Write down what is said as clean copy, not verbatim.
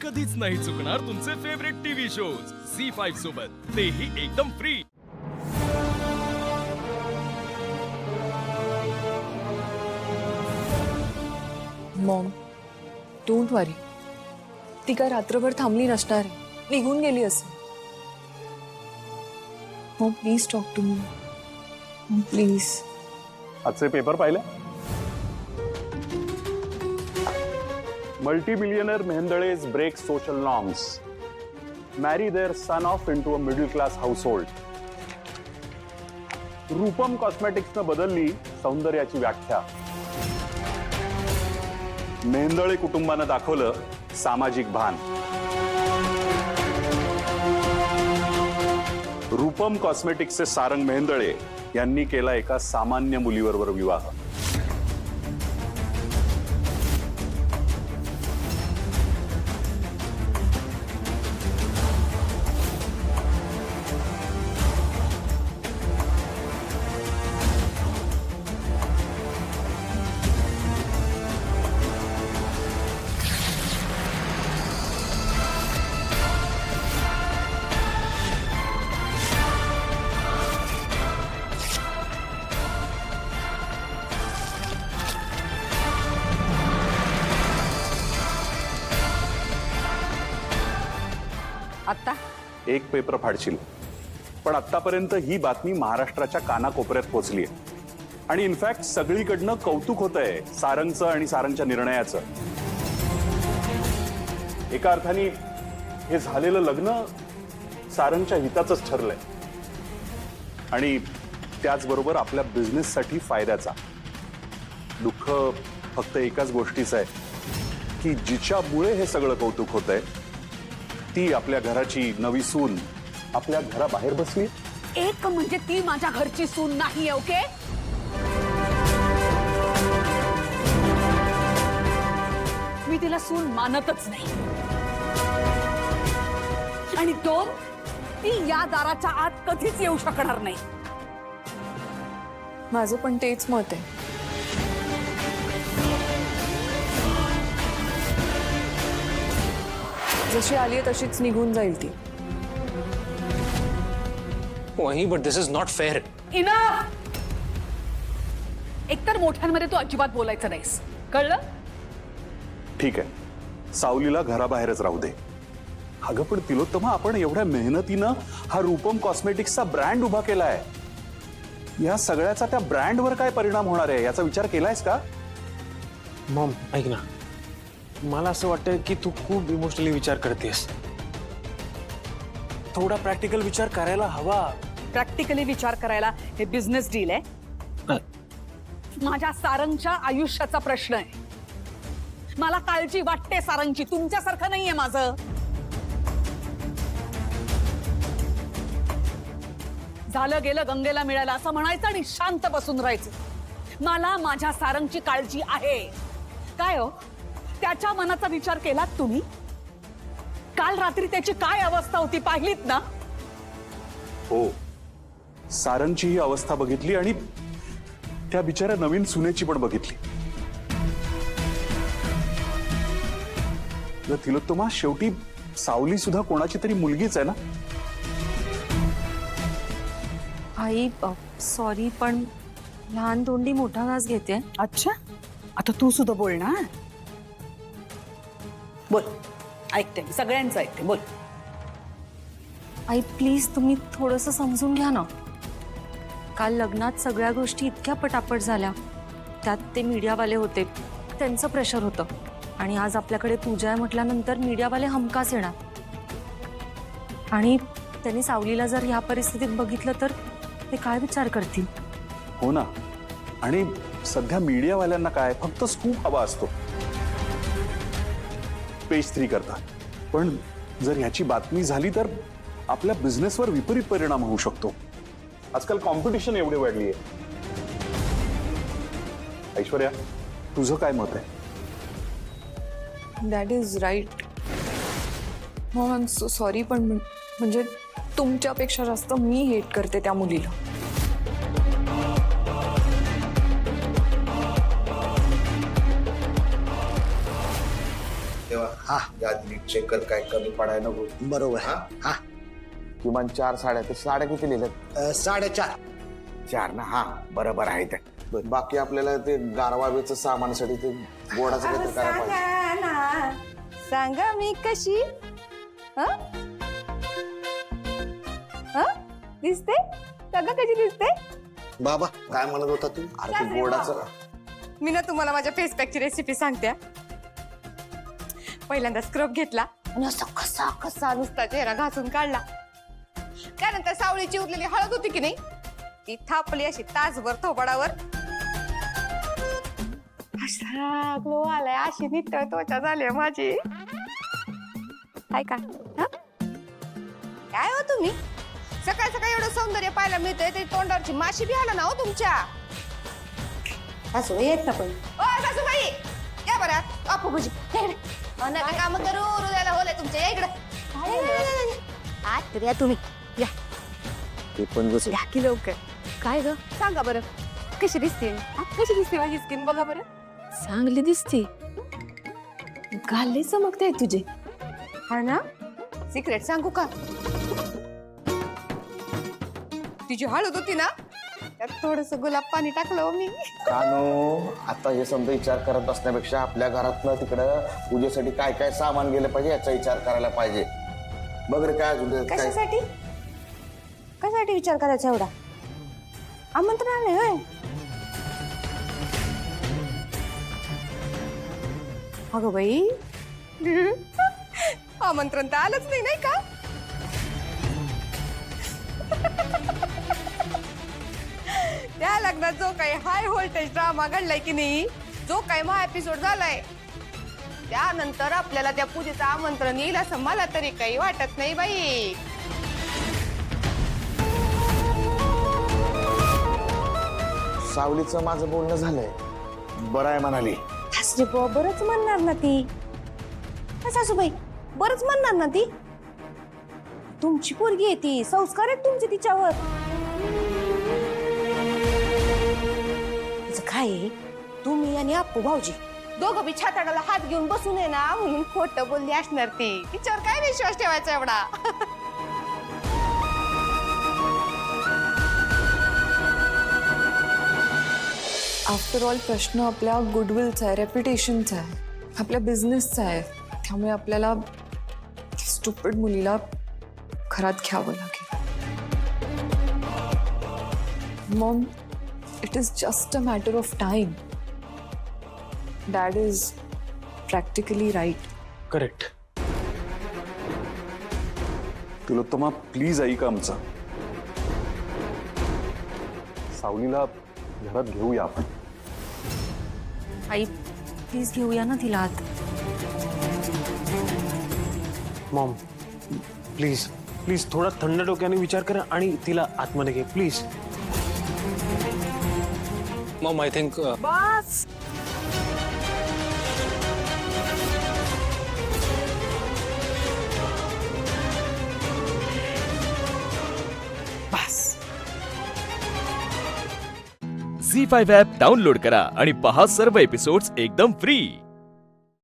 कधीच नाही चुकणार तुमचे फेवरेट टीव्ही शोज झी5 सोबत, तेही एकदम फ्री। मॉम, डोंट वरी, ती काय रात्रभर थांबली नसणार आहे, निघून गेली असेल। Mom please talk to me, mom please. आजचे पेपर पाहिले? मल्टी-बिलियनर मेहंदळेज break social norms, marry their son off into a middle class household. Roopam cosmetics ने बदलली सौंदर्याची व्याख्या। मेहंदळे कुटुंबाने दाखवलं सामाजिक भान। रूपम कॉस्मेटिक्सचे सारंग मेहंदळे यांनी केला एका सामान्य मुलीबरोबर विवाह। आता एक पेपर फाडशील, पण आतापर्यंत ही बातमी महाराष्ट्राच्या कानाकोपऱ्यात पोहोचली आहे आणि इनफॅक्ट सगळीकडनं कौतुक होतंय सारंगचं आणि सारंगच्या निर्णयाचं। एका अर्थाने हे झालेलं लग्न सारंगच्या हिताचंच ठरलंय आणि त्याचबरोबर आपल्या बिझनेससाठी फायद्याचा। दुःख फक्त एकाच गोष्टीचं आहे की जिच्यामुळे हे सगळं कौतुक होतंय ती आपल्या घराची नवी सून आपल्या घराबाहेर बसली। एक म्हणजे ती माझ्या घरची सून नाही, ओके? मी तिला सून मानतच नाही। आणि दोन, ती या दाराच्या आत कधीच येऊ शकणार नाही। माझं पण तेच मत आहे। जशी आली आहे तशीच निघून जाईल ती। वही, but this is not fair. Enough! एकतर मोठ्यांमध्ये तू अजिबात बोलायचं नाहीस, कळलं? ठीक आहे, सावलीला घराबाहेरच राहू दे। अगं पण तिलोत्तमा, आपण एवढ्या मेहनतीनं हा रूपम कॉस्मेटिक्सचा ब्रँड उभा केलाय, या सगळ्याचा त्या ब्रँडवर काय परिणाम होणार आहे याचा विचार केलायस का? मॉम ऐक ना, मला असं वाटतं की तू खूप इमोशनली विचार करतेस। थोडा प्रॅक्टिकल विचार करायला हवा। प्रॅक्टिकली विचार करायला हे बिझनेस डील आहे। माझ्या सारंगच्या आयुष्याचा प्रश्न आहे। मला काळजी वाटते सारंगची, तुमच्यासारखं नाहीये माझं। झालं गेलं गंगेला मिळालं असं म्हणायचं आणि शांत बसून राहायचं। मला माझ्या सारंगची काळजी आहे। काय हो, त्याच्या मनाचा विचार केलात तुम्ही? काल रात्री त्याची काय अवस्था होती पाहिलीत ना? हो, सारंगची ही अवस्था बघितली आणि त्या बिचाऱ्या नवीन सुनेची पण बघितली। तिलोत्तमा, शेवटी सावली सुद्धा कोणाची तरी मुलगीच आहे ना? आई सॉरी, पण लहान तोंडी मोठा घास घेते। अच्छा, आता तू सुद्धा बोल ना। बोल, ऐकते, सगळ्यांचं ऐकते, बोल। आई प्लीज तुम्ही थोडंसं समजून घ्या ना। काल लग्नात सगळ्या गोष्टी इतक्या पटापट झाल्या, त्यात ते मीडियावाले होते, त्यांचं प्रेशर होतं, आणि आज आपल्याकडे पूजा आहे म्हटल्यानंतर मीडियावाले हमखास येणार, आणि त्यांनी सावलीला जर ह्या परिस्थितीत बघितलं तर ते काय विचार करतील? हो ना, आणि सध्या मीडियावाल्यांना काय फक्त स्कूप हवा असतो पेज 3 करता, पण जर ह्याची बातमी झाली तर आपल्या बिझनेसवर विपरीत परिणाम होऊ शकतो। आजकाल कॉम्पिटिशन एवढी वाढली आहे। ऐश्वर्या, तुझं काय मत आहे? That is right mom, I am so sorry, पण म्हणजे तुमच्यापेक्षा जास्त मी हेट करते त्या मुलीला। तेव्हा हा यादी नीट चेक कर, काय कमी पडाय नको. बरोबर हा? हा किमान 4 साड्या, तर साड्या किती लिहिल्यात? 4.5. 4 ना. हा बरोबर आहे ते. बाकी आपल्याला ते गारवावेचं सामानासाठी ते गोडाचं काहीतरी करायला पाहिजे. सांगा मी कशी दिसते? सांगा कशी दिसते? बाबा काय म्हणत होता तू? अरे ते गोडाचं. मी ना तुम्हाला माझ्या फेस पॅकची रेसिपी सांगते. पहिल्यांदा स्क्रब घेतला आणि असा कसा कसा नुसता चेहरा घासून काढला. त्यानंतर सावळीची उरलेली हळद होती की नाही, ती थापली अशी तासभर थोबाडावर. असा ग्लो आलाय, अशी नितळ त्वचा झाली माझी. काय का हा? काय हो तुम्ही सकाळ सकाळी एवढं सौंदर्य पाहायला मिळतंय, ते तोंडावरची माशी बी आला ना हो तुमच्या. सासूबाई येत ना पण. ओ सासूबाई या बरं. अपू भुजी नका काम करू, हृदयाला होलंय तुमच्या. या इकडं. आज तर या तुम्ही. या ते पण कसं या की लवकर. काय ग सांगा बरं, कशी दिसते? कशी दिसते माझी स्किन बघा बरं. चांगली दिसते. गाले चमकते तुझे. हा ना. सिक्रेट सांगू का? तिची हळद होती ना, त्यात थोडस गुलाब पाणी टाकलं हो मी. कानो, आता हे समजा विचार करत बसण्यापेक्षा आपल्या घरातनं तिकडं पूजेसाठी काय काय सामान गेलं पाहिजे याचा विचार करायला पाहिजे. बघ रे काय अजून काय. कशासाठी कशासाठी विचार करायचा एवढा? आमंत्रण आलंय होय. अगं बाई आमंत्रण तर आलंच नाही, नाही का? त्या लग्नात जो काही हाय व्होल्टेज ड्रामा घडलाय की नाही, जो काही महा एपिसोड झालाय, त्यानंतर आपल्याला त्या पूजेचं आमंत्रण येईल असं मला तरी काही वाटत नाही बाई. सावलीचं माझं बोलणं झालंय, बरं आहे म्हणाली. सासरे बुवा बरंच म्हणणार ना ती. सासूबाई बरंच म्हणणार ना ती. तुमची पोरगी आहे ती, संस्कार आहेत तुमचे तिच्यावर. तिचं काय आहे, तुम्ही आणि अप्पू भाऊजी दोघं बी छाताडाला हात घेऊन बसून आहे ना म्हणून खोटं बोलली असणार ती. तिच्यावर काय विश्वास ठेवायचा एवढा? आफ्टर ऑल प्रश्न आपल्या गुडविलचा आहे, रेप्युटेशनचा आहे, आपल्या बिझनेसचा आहे. त्यामुळे आपल्याला स्टुपिड मुलीला घरात घ्यावं लागेल. Mom, it is just a matter of time. Dad is practically right. Correct. Tilottama please ऐका आमचं. सावलीला घरात घेऊया आपण. आई प्लीज घेऊया ना तिला आत. मॉम प्लीज प्लीज थोडा थंड डोक्याने विचार करा आणि तिला आतमध्ये घे प्लीज. मॉम आय थिंक बस झी5 ॲप डाउनलोड करा आणि पहा सर्व एपिसोड्स एकदम फ्री.